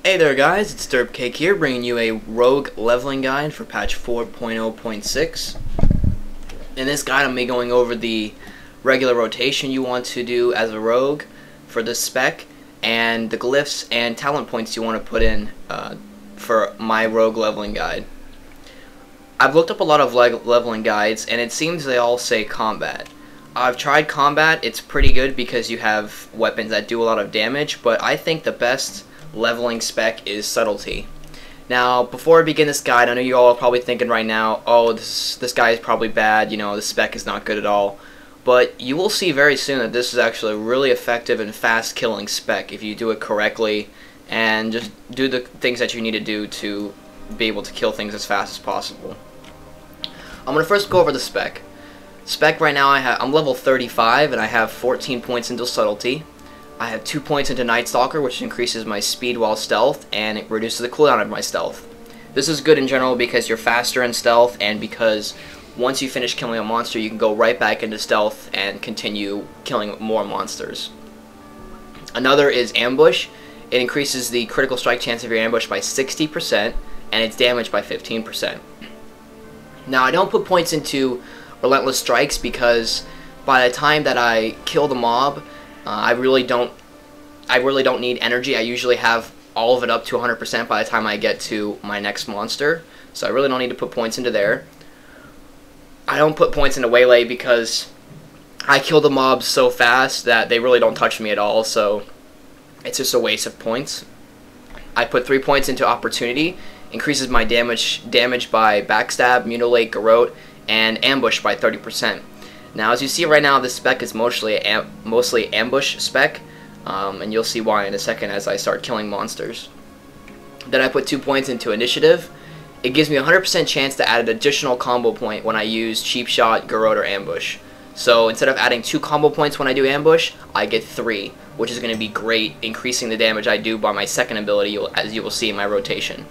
Hey there guys, it's DerpCake here bringing you a rogue leveling guide for patch 4.0.6. In this guide I'm going to be going over the regular rotation you want to do as a rogue for this spec and the glyphs and talent points you want to put in for my rogue leveling guide. I've looked up a lot of leveling guides and it seems they all say combat. I've tried combat, it's pretty good because you have weapons that do a lot of damage, but I think the best leveling spec is Subtlety. Now, before I begin this guide, I know you all are probably thinking right now, oh, this guy is probably bad, you know, the spec is not good at all. But you will see very soon that this is actually a really effective and fast killing spec if you do it correctly and just do the things that you need to do to be able to kill things as fast as possible. I'm going to first go over the spec. Spec right now, I'm level 35 and I have 14 points into Subtlety. I have 2 points into Night Stalker, which increases my speed while stealth, and it reduces the cooldown of my stealth. This is good in general because you're faster in stealth, and because once you finish killing a monster, you can go right back into stealth and continue killing more monsters. Another is Ambush. It increases the critical strike chance of your ambush by 60%, and its damage by 15%. Now, I don't put points into Relentless Strikes because by the time that I kill the mob, I really don't need energy. I usually have all of it up to 100% by the time I get to my next monster, so I really don't need to put points into there. I don't put points into Waylay because I kill the mobs so fast that they really don't touch me at all, so it's just a waste of points. I put 3 points into Opportunity, increases my damage by Backstab, Mutilate, Garrote, and Ambush by 30%. Now, as you see right now, this spec is mostly ambush spec, and you'll see why in a second as I start killing monsters. Then I put 2 points into Initiative. It gives me a 100% chance to add an additional combo point when I use Cheap Shot, Garrote, or Ambush. So instead of adding 2 combo points when I do Ambush, I get 3, which is going to be great, increasing the damage I do by my second ability, as you will see in my rotation.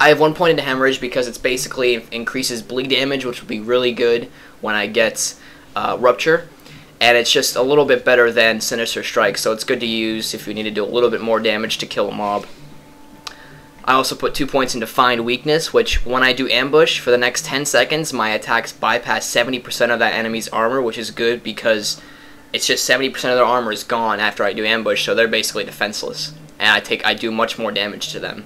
I have 1 point into Hemorrhage because it's basically increases bleed damage, which will be really good when I get Rupture, and it's just a little bit better than Sinister Strike, so it's good to use if you need to do a little bit more damage to kill a mob. I also put 2 points into Find Weakness, which when I do Ambush, for the next 10 seconds, my attacks bypass 70% of that enemy's armor, which is good because it's just 70% of their armor is gone after I do Ambush, so they're basically defenseless, and I do much more damage to them.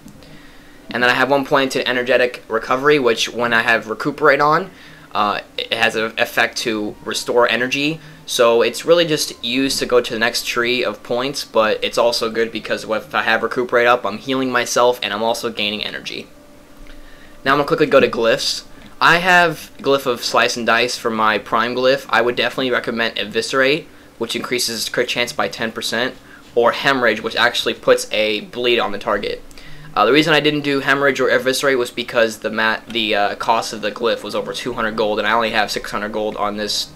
And then I have 1 point to Energetic Recovery, which when I have Recuperate on, it has an effect to restore energy. So it's really just used to go to the next tree of points, but it's also good because if I have Recuperate up, I'm healing myself and I'm also gaining energy. Now I'm going to quickly go to Glyphs. I have Glyph of Slice and Dice for my Prime Glyph. I would definitely recommend Eviscerate, which increases crit chance by 10%, or Hemorrhage, which actually puts a bleed on the target. The reason I didn't do Hemorrhage or Eviscerate was because the cost of the glyph was over 200 gold, and I only have 600 gold on this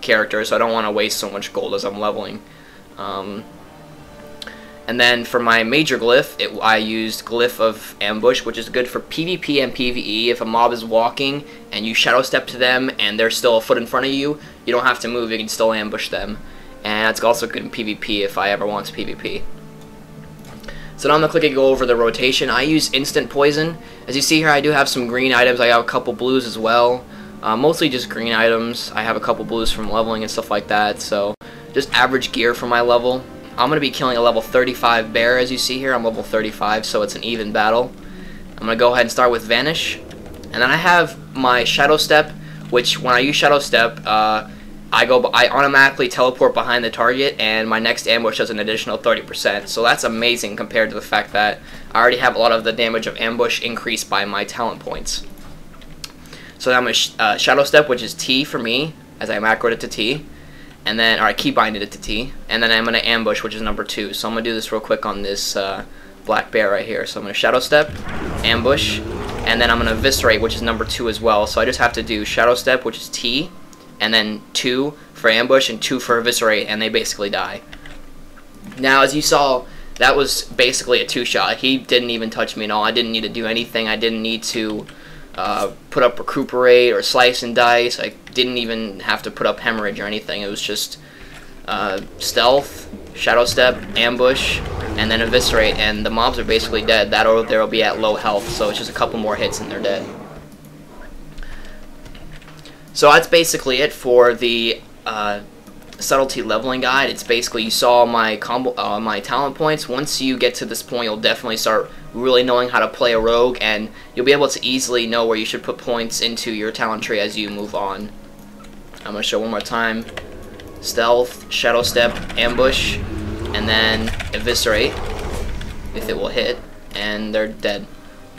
character, so I don't want to waste so much gold as I'm leveling. And then for my major glyph, I used Glyph of Ambush, which is good for PvP and PvE. If a mob is walking and you shadow step to them and they're still a foot in front of you, you don't have to move, you can still ambush them. And that's also good in PvP if I ever want to PvP. So now I'm going to quickly go over the rotation. I use Instant Poison. As you see here, I do have some green items. I have a couple blues as well. Mostly just green items. I have a couple blues from leveling and stuff like that. So just average gear for my level. I'm going to be killing a level 35 bear, as you see here. I'm level 35, so it's an even battle. I'm going to go ahead and start with Vanish. And then I have my Shadow Step, which when I use Shadow Step, I automatically teleport behind the target, and my next ambush does an additional 30%. So that's amazing compared to the fact that I already have a lot of the damage of ambush increased by my talent points. So now I'm going to Shadow Step, which is T for me, as I macroed it to T, and then I keybinded it to T, and then I'm going to Ambush, which is number 2. So I'm going to do this real quick on this black bear right here. So I'm going to Shadow Step, Ambush, and then I'm going to Eviscerate, which is number 2 as well. So I just have to do Shadow Step, which is T, and then 2 for Ambush and 2 for Eviscerate, and they basically die. Now, as you saw, that was basically a 2-shot. He didn't even touch me at all. I didn't need to do anything. I didn't need to put up Recuperate or Slice and Dice. I didn't even have to put up Hemorrhage or anything. It was just stealth, shadow step, ambush, and then eviscerate, and the mobs are basically dead. That or they'll be at low health, so it's just a couple more hits and they're dead. So that's basically it for the Subtlety leveling guide. It's basically, you saw my combo, my talent points. Once you get to this point, you'll definitely start really knowing how to play a rogue, and you'll be able to easily know where you should put points into your talent tree as you move on. I'm gonna show one more time: stealth, shadow step, ambush, and then eviscerate if it will hit, and they're dead.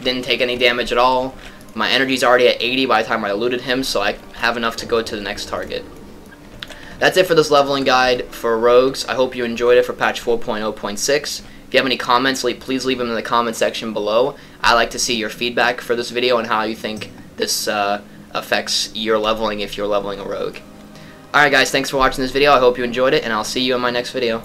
Didn't take any damage at all. My energy's already at 80 by the time I looted him, so I have enough to go to the next target. That's it for this leveling guide for rogues. I hope you enjoyed it for patch 4.0.6. If you have any comments, please leave them in the comment section below. I like to see your feedback for this video and how you think this affects your leveling if you're leveling a rogue. Alright guys, thanks for watching this video. I hope you enjoyed it, and I'll see you in my next video.